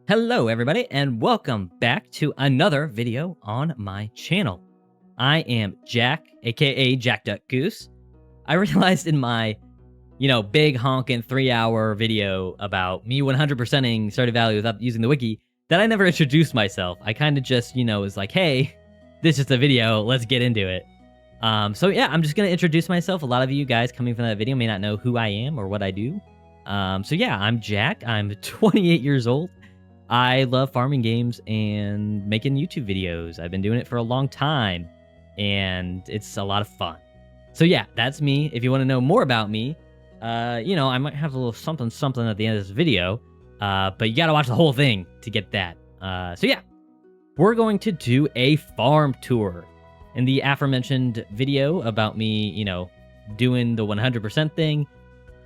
Hello everybody and welcome back to another video on my channel. I am Jack, aka JackDuckGoose. I realized in my, big honkin' 3-hour video about me 100%ing Stardew Valley without using the wiki that I never introduced myself. I kind of just, was like, hey, this is a video, let's get into it. So yeah, I'm just going to introduce myself. A lot of you guys coming from that video may not know who I am or what I do. So yeah, I'm Jack. I'm 28 years old. I love farming games and making YouTube videos. I've been doing it for a long time, and it's a lot of fun. So yeah, that's me. If you want to know more about me, I might have a little something at the end of this video, but you got to watch the whole thing to get that. So yeah, we're going to do a farm tour. In the aforementioned video about me, doing the 100% thing,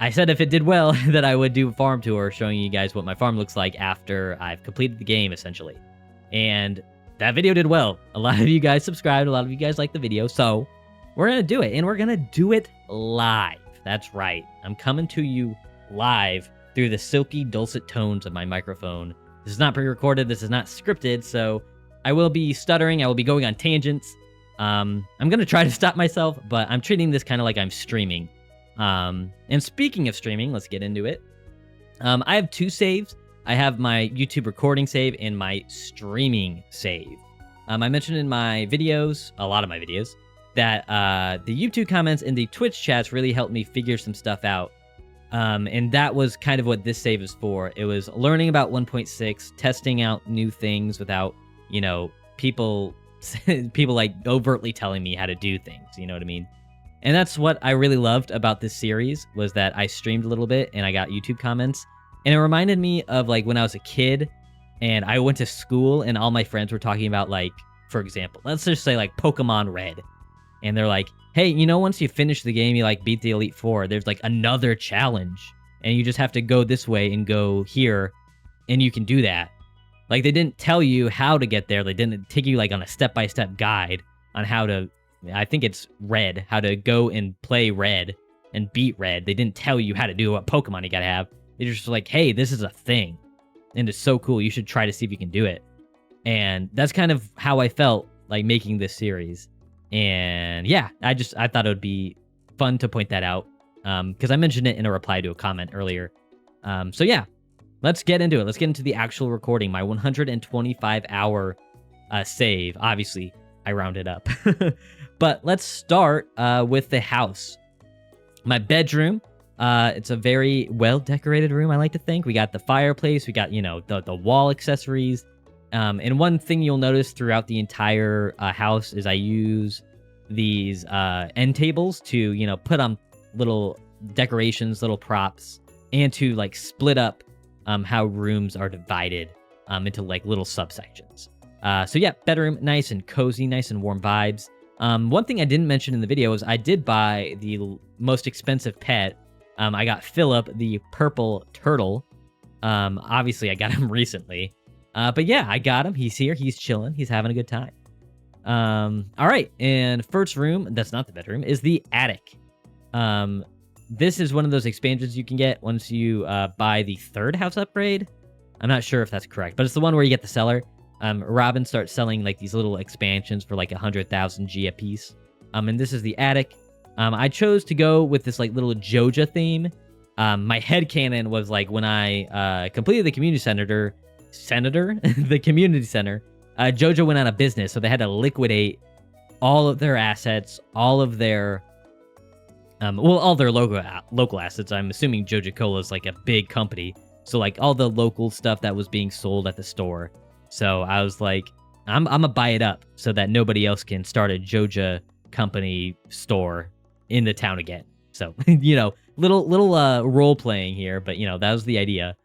I said if it did well that I would do a farm tour showing you guys what my farm looks like after I've completed the game, essentially. And that video did well. A lot of you guys subscribed, a lot of you guys liked the video, so we're going to do it, and we're going to do it live. That's right. I'm coming to you live through the silky, dulcet tones of my microphone. This is not pre-recorded, this is not scripted, so I will be stuttering, I will be going on tangents. I'm going to try to stop myself, but I'm treating this kind of like I'm streaming. And speaking of streaming, let's get into it. I have two saves. I have my YouTube recording save and my streaming save. I mentioned in my videos, a lot of my videos, that the YouTube comments and the Twitch chats really helped me figure some stuff out. And that was kind of what this save is for. It was learning about 1.6, testing out new things without, people like overtly telling me how to do things, you know what I mean? And that's what I really loved about this series, was that I streamed a little bit and I got YouTube comments. And it reminded me of like when I was a kid and I went to school and all my friends were talking about, like, for example, let's just say like Pokemon Red. And they're like, hey, once you finish the game, you like beat the Elite Four, there's like another challenge. And you just have to go this way and go here and you can do that. Like, they didn't tell you how to get there. They didn't take you like on a step-by-step guide on how to, I think it's Red, how to go and play Red and beat Red. They didn't tell you how to do what Pokemon you gotta have. They're just like, hey, this is a thing. And it's so cool. You should try to see if you can do it. And that's kind of how I felt like making this series. And yeah, I thought it would be fun to point that out. Because I mentioned it in a reply to a comment earlier. So yeah, let's get into it. Let's get into the actual recording. My 125-hour save. Obviously, I rounded up. But let's start with the house. My bedroom. It's a very well-decorated room, I like to think. We got the fireplace. We got, the wall accessories. And one thing you'll notice throughout the entire house is I use these end tables to, put on little decorations, little props, and to, like, split up how rooms are divided into, like, little subsections. So yeah, bedroom, nice and cozy, nice and warm vibes. One thing I didn't mention in the video is I did buy the most expensive pet. I got Philip, the purple turtle. Obviously, I got him recently. But yeah, I got him. He's here. He's chilling. He's having a good time. All right. And first room, that's not the bedroom, is the attic. This is one of those expansions you can get once you buy the third house upgrade. I'm not sure if that's correct, but it's the one where you get the cellar. Robin starts selling like these little expansions for like 100,000 G a piece. And this is the attic. I chose to go with this like little Joja theme. My headcanon was like when I completed the community center, the community center, Joja went out of business, so they had to liquidate all of their assets, all of their all their local assets. I'm assuming Joja Cola is like a big company, so like all the local stuff that was being sold at the store. So I was like, I'm gonna buy it up so that nobody else can start a Joja company store in the town again. So, little role playing here, but that was the idea.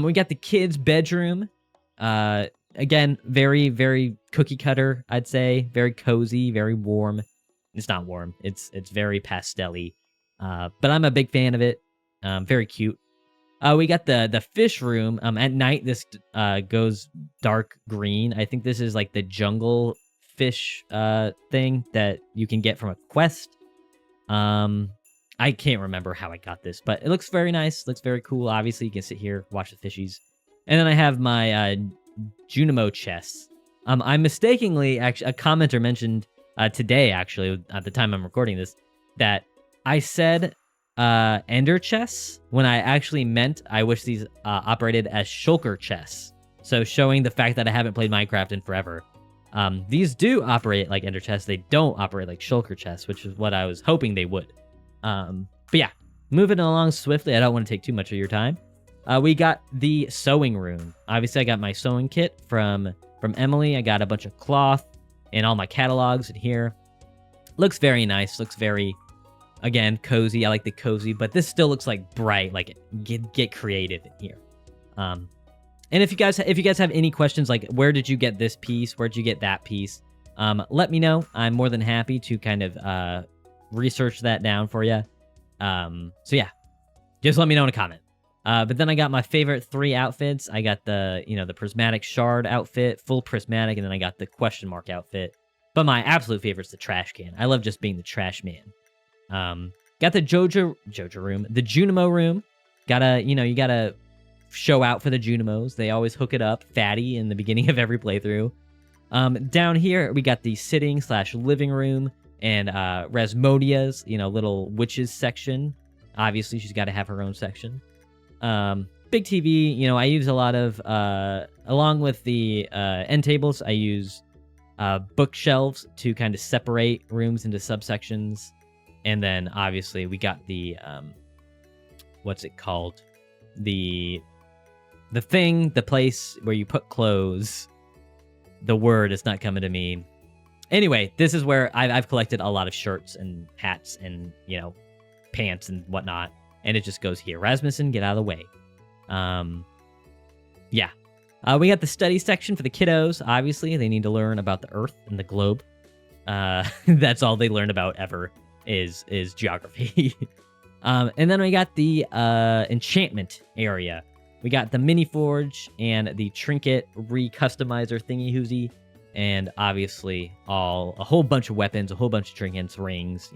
We got the kids' bedroom. Again, very, very cookie cutter, I'd say. Very cozy, very warm. It's not warm. It's very pastel-y. But I'm a big fan of it. Very cute. We got the fish room. At night, this goes dark green. I think this is like the jungle fish thing that you can get from a quest. I can't remember how I got this, but it looks very nice. Looks very cool. Obviously, you can sit here, watch the fishies. And then I have my 𝐿𝐿 chest. I mistakenly, actually, a commenter mentioned today, actually, at the time I'm recording this, that I said ender chests when I actually meant I wish these operated as shulker chests. So showing the fact that I haven't played Minecraft in forever. These do operate like ender chests. They don't operate like shulker chests, which is what I was hoping they would. But yeah, moving along swiftly. I don't want to take too much of your time. We got the sewing room. Obviously, I got my sewing kit from Emily. I got a bunch of cloth and all my catalogs in here. Looks very nice. Looks very, again, cozy. I like the cozy, but this still looks like bright. Like get creative in here. And if you guys have any questions, like where did you get this piece? Where'd you get that piece? Let me know. I'm more than happy to kind of research that down for you. So yeah, just let me know in a comment. But then I got my favorite 3 outfits. I got the, the prismatic shard outfit, full prismatic, and then I got the question mark outfit. But my absolute favorite is the trash can. I love just being the trash man. Got the Jojo room, the Junimo room. You gotta show out for the Junimos. They always hook it up fatty in the beginning of every playthrough. Down here, we got the sitting/living room and Rasmodia's, little witches section. Obviously, she's got to have her own section. Big TV, I use a lot of, along with the end tables, I use bookshelves to kind of separate rooms into subsections. And then, obviously, we got the, what's it called? The place where you put clothes. The word is not coming to me. Anyway, this is where I've collected a lot of shirts and hats and, pants and whatnot. And it just goes here. Rasmussen, get out of the way. Yeah. We got the study section for the kiddos. Obviously, they need to learn about the Earth and the globe. That's all they learn about ever is geography. And then we got the enchantment area. We got the mini forge and the trinket recustomizer thingy-hoozy. And obviously, a whole bunch of weapons, a whole bunch of trinkets, rings,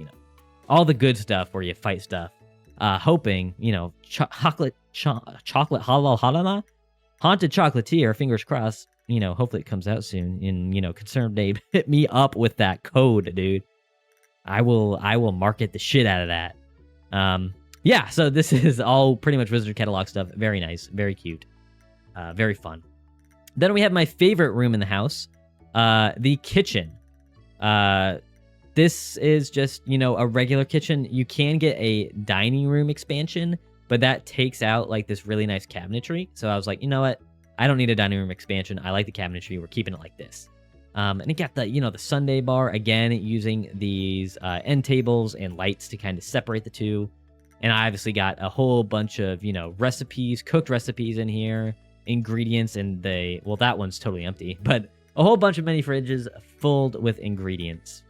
all the good stuff where you fight stuff. Hoping, chocolate halal haunted chocolatier, fingers crossed, hopefully it comes out soon. And, Concerned Dave, hit me up with that code, dude. I will market the shit out of that. Yeah, so this is all pretty much Wizard Catalog stuff. Very nice, very cute, very fun. Then we have my favorite room in the house, the kitchen. This is just, a regular kitchen. You can get a dining room expansion, but that takes out like this really nice cabinetry. So I was like, you know what? I don't need a dining room expansion. I like the cabinetry. We're keeping it like this. And it got the, the Sunday bar, again, using these end tables and lights to kind of separate the two. And I obviously got a whole bunch of, recipes, cooked recipes in here, ingredients, and that one's totally empty, but a whole bunch of mini fridges filled with ingredients.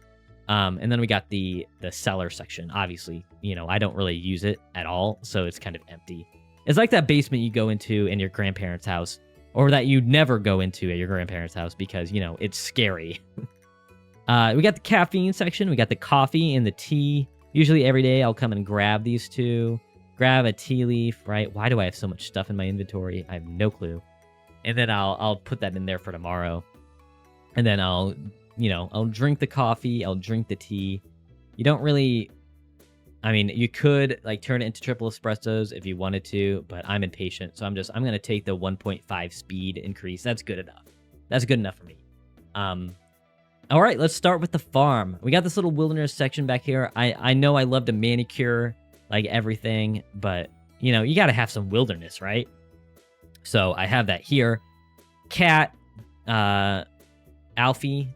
And then we got the cellar section. Obviously, I don't really use it at all, so it's kind of empty. It's like that basement you go into in your grandparents' house, or that you'd never go into at your grandparents' house because, it's scary. We got the caffeine section. We got the coffee and the tea. Usually every day I'll come and grab these two. Grab a tea leaf, right? Why do I have so much stuff in my inventory? I have no clue. And then I'll put that in there for tomorrow. And then I'll drink the coffee. I'll drink the tea. You don't really... you could turn it into triple espressos if you wanted to, but I'm impatient. So I'm going to take the 1.5 speed increase. That's good enough. That's good enough for me. All right, let's start with the farm. We got this little wilderness section back here. I know I love to manicure everything, but you got to have some wilderness, right? So I have that here. Cat, Alfie,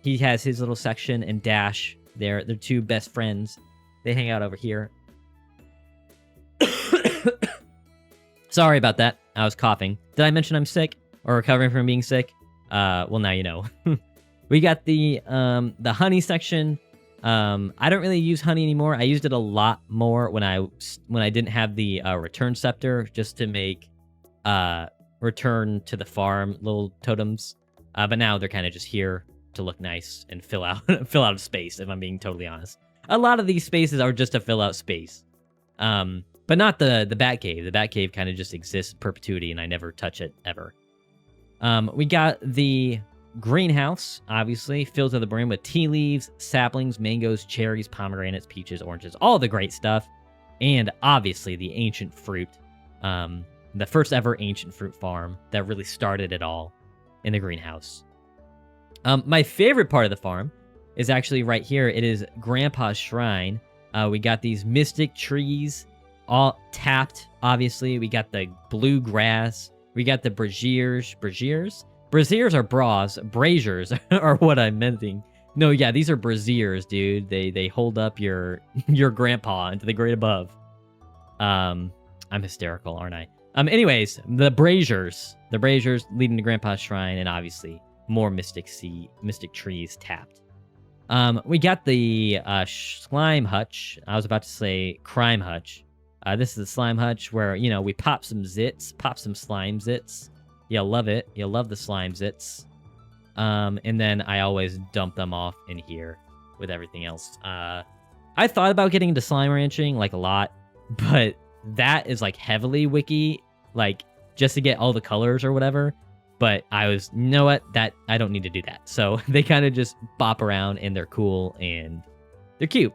he has his little section, and Dash, they're two best friends. They hang out over here. Sorry about that. I was coughing. Did I mention I'm sick or recovering from being sick? Well, now you know. We got the honey section. I don't really use honey anymore. I used it a lot more when I didn't have the return scepter, just to make return to the farm little totems. But now they're kind of just here to look nice and fill out space, if I'm being totally honest. A lot of these spaces are just to fill out space. But not the bat cave. The bat cave kind of just exists in perpetuity, and I never touch it ever. We got the greenhouse, obviously, filled to the brim with tea leaves, saplings, mangoes, cherries, pomegranates, peaches, oranges, all the great stuff. And obviously the ancient fruit, the first ever ancient fruit farm that really started it all in the greenhouse. My favorite part of the farm is actually right here. It is Grandpa's shrine. We got these mystic trees all tapped, obviously. We got the blue grass. We got the braziers. Braziers are bras. Braziers are what I'm meaning. No, yeah, these are braziers, dude. They hold up your grandpa into the great above. I'm hysterical, aren't I? Anyways, the braziers leading to Grandpa's shrine, and obviously more mystic trees tapped. We got the slime hutch. I was about to say crime hutch. This is the slime hutch where, you know, we pop some zits, pop some slime zits. You'll love it. You'll love the slime zits. And then I always dump them off in here with everything else. I thought about getting into slime ranching, like, a lot, but that is, like, heavily wiki, like, just to get all the colors or whatever. But I was, you know what, that I don't need to do that. So they kind of just bop around, and they're cool, and they're cute.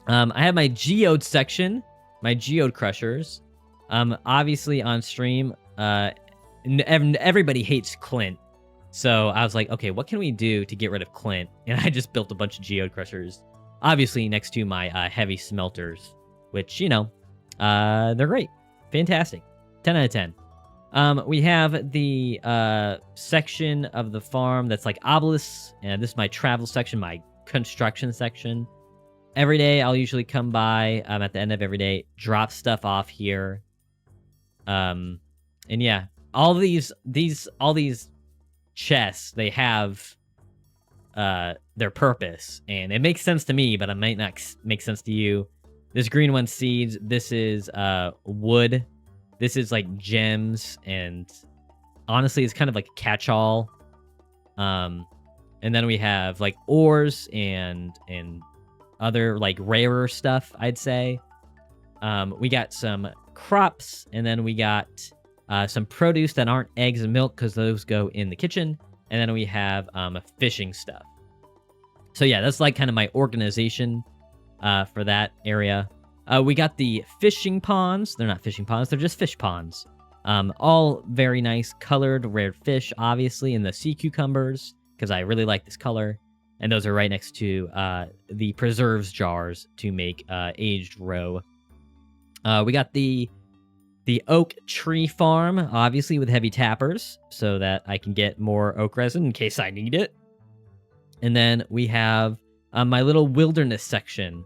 I have my geode section, my geode crushers. Obviously on stream, everybody hates Clint. So I was like, okay, what can we do to get rid of Clint? And I just built a bunch of geode crushers, obviously next to my heavy smelters, which, you know, they're great. Fantastic. 10 out of 10. We have the section of the farm that's like obelisks, and this is my travel section, my construction section. Every day, I'll usually come by at the end of every day, drop stuff off here. And yeah, all these chests, they have their purpose, and it makes sense to me, but it might not make sense to you. This green one, seeds. This is wood. This is like gems, and honestly, it's kind of like a catch-all. And then we have like ores and other like rarer stuff, I'd say. We got some crops, and then we got some produce that aren't eggs and milk, because those go in the kitchen. And then we have fishing stuff. So yeah, that's like kind of my organization for that area. We got the fishing ponds. They're not fishing ponds, they're just fish ponds. All very nice colored rare fish, obviously, in the sea cucumbers, because I really like this color. And those are right next to the preserves jars to make aged roe. We got the oak tree farm, obviously, with heavy tappers, so that I can get more oak resin in case I need it. And then we have my little wilderness section.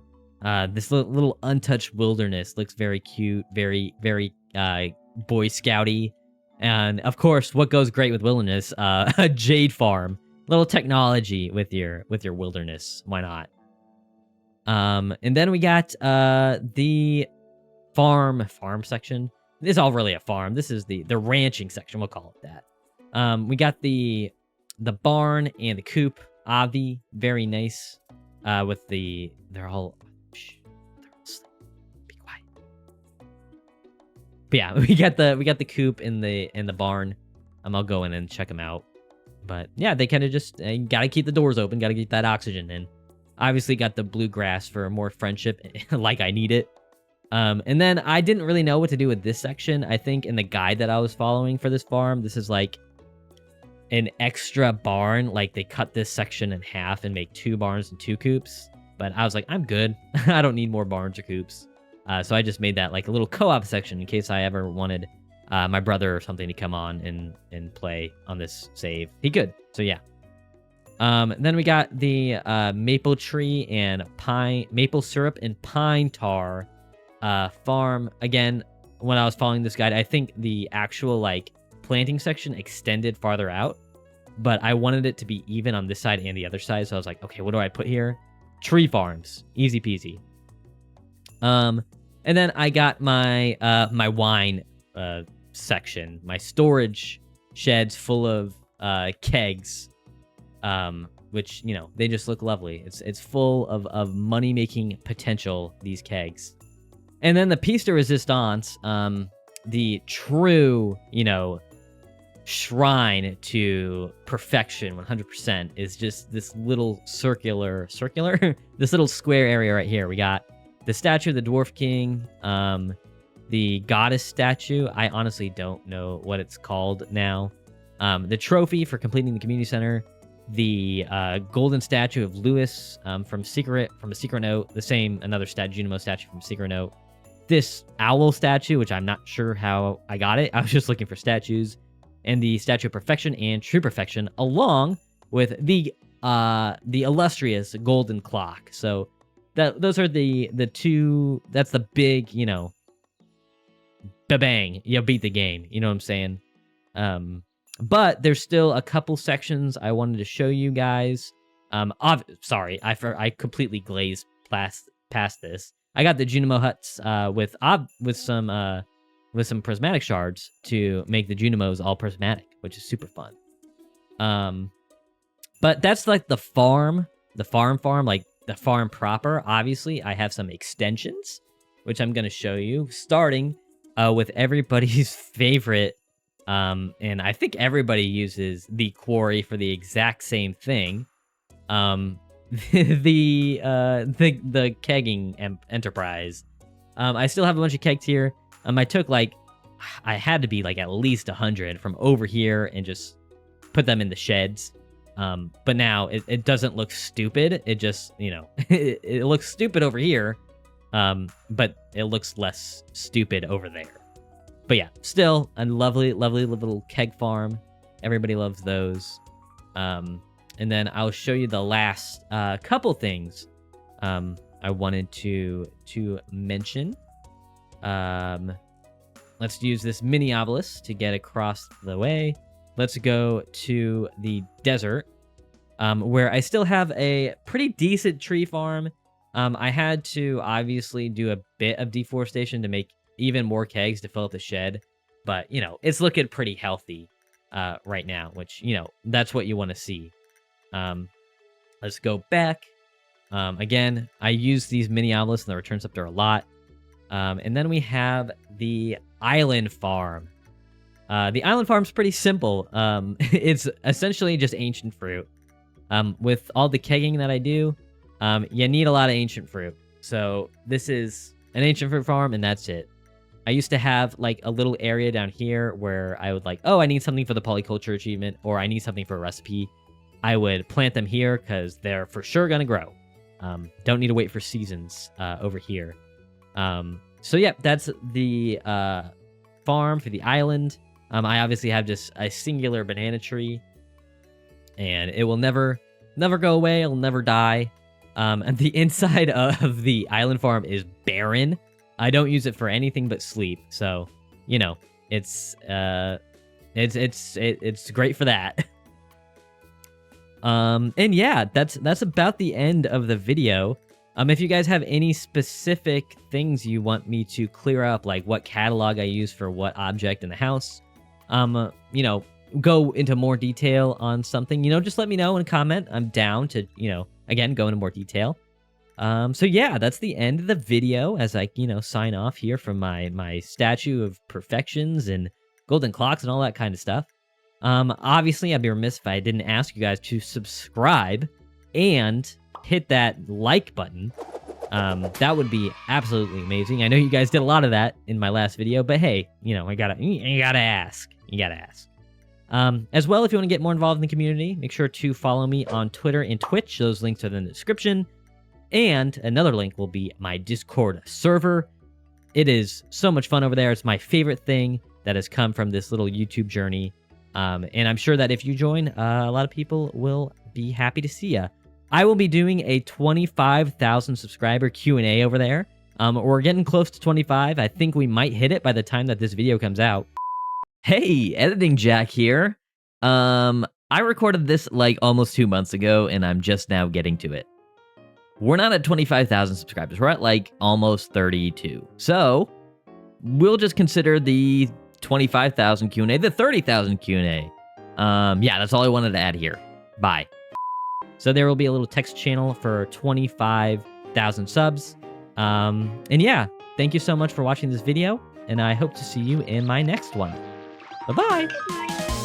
This little untouched wilderness looks very cute, very, very Boy Scouty. And of course, what goes great with wilderness? A jade farm. Little technology with your wilderness. Why not? And then we got the farm section. This is all really a farm. This is the ranching section. We'll call it that. We got the barn and the coop. Avi, very nice. With they're all asleep. Be quiet. But yeah, we got the coop in the barn. I'll go in and check them out. But yeah, they kind of just gotta keep the doors open, gotta get that oxygen in. Obviously got the bluegrass for more friendship, like I need it. And then I didn't really know what to do with this section. I think in the guide that I was following for this farm, this is like an extra barn. Like they cut this section in half and make 2 barns and 2 coops. But I was like, I'm good. I don't need more barns or coops. So I just made that like a little co-op section in case I ever wanted my brother or something to come on and play on this save. He could. So yeah. Then we got the maple tree and maple syrup and pine tar farm. Again, when I was following this guide, I think the actual like planting section extended farther out, but I wanted it to be even on this side and the other side. So I was like, okay, what do I put here? Tree farms, easy peasy. And then I got my my wine section, my storage sheds full of kegs, which, you know, they just look lovely. It's full of money making potential, these kegs. And then the piece de resistance, the true, you know, shrine to perfection 100% is just this little circular this little square area right here. We got the statue of the dwarf king, the goddess statue. I honestly don't know what it's called now. The trophy for completing the community center, the golden statue of Lewis from a secret note, another statue, Junimo statue from Secret Note, this owl statue, which I'm not sure how I got it. I was just looking for statues, and the statue of perfection and true perfection, along with the illustrious golden clock. So those are the two. That's the big, you know, bang, you beat the game. You know what I'm saying? But there's still a couple sections I wanted to show you guys. Sorry, I completely glazed past this. I got the Junimo huts with some prismatic shards to make the Junimos all prismatic, which is super fun. But that's like the farm, like the farm proper. Obviously, I have some extensions, which I'm gonna show you, starting with everybody's favorite. And I think everybody uses the quarry for the exact same thing. The kegging enterprise. I still have a bunch of kegs here. I took I had to be like at least 100 from over here and just put them in the sheds. But now it doesn't look stupid. It just, you know, it looks stupid over here. But it looks less stupid over there. But yeah, still a lovely, lovely little keg farm. Everybody loves those. And then I'll show you the last couple things I wanted to mention. Let's use this mini obelisk to get across the way. Let's go to the desert, where I still have a pretty decent tree farm. I had to obviously do a bit of deforestation to make even more kegs to fill up the shed, but you know, it's looking pretty healthy right now, which, you know, that's what you want to see. Let's go back. Again, I use these mini obelisks and the return scepter a lot. And then we have the island farm. The island farm's pretty simple. It's essentially just ancient fruit. With all the kegging that I do, you need a lot of ancient fruit. So this is an ancient fruit farm, and that's it. I used to have like a little area down here where I would like, oh, I need something for the polyculture achievement, or I need something for a recipe. I would plant them here because they're for sure going to grow. Don't need to wait for seasons over here. So yeah, that's the farm for the island. I obviously have just a singular banana tree, and it will never go away. It'll never die. And the inside of the island farm is barren. I don't use it for anything but sleep. So, you know, it's great for that. And yeah, that's about the end of the video. If you guys have any specific things you want me to clear up, like what catalog I use for what object in the house, you know, go into more detail on something, you know, just let me know and comment. I'm down to, you know, again, go into more detail. So yeah, that's the end of the video as I, you know, sign off here from my statue of perfections and golden clocks and all that kind of stuff. Obviously, I'd be remiss if I didn't ask you guys to subscribe and hit that like button. That would be absolutely amazing. I know you guys did a lot of that in my last video, but hey, you know, you gotta ask. You gotta ask. As well, if you want to get more involved in the community, make sure to follow me on Twitter and Twitch. Those links are in the description. And another link will be my Discord server. It is so much fun over there. It's my favorite thing that has come from this little YouTube journey. And I'm sure that if you join, a lot of people will be happy to see you. I will be doing a 25,000 subscriber Q&A over there. We're getting close to 25. I think we might hit it by the time that this video comes out. Hey, Editing Jack here. I recorded this like almost 2 months ago, and I'm just now getting to it. We're not at 25,000 subscribers. We're at like almost 32. So we'll just consider the 25,000 Q&A, the 30,000 Q&A. Yeah, that's all I wanted to add here. Bye. So there will be a little text channel for 25,000 subs. And yeah, thank you so much for watching this video, and I hope to see you in my next one. Bye-bye! Goodbye.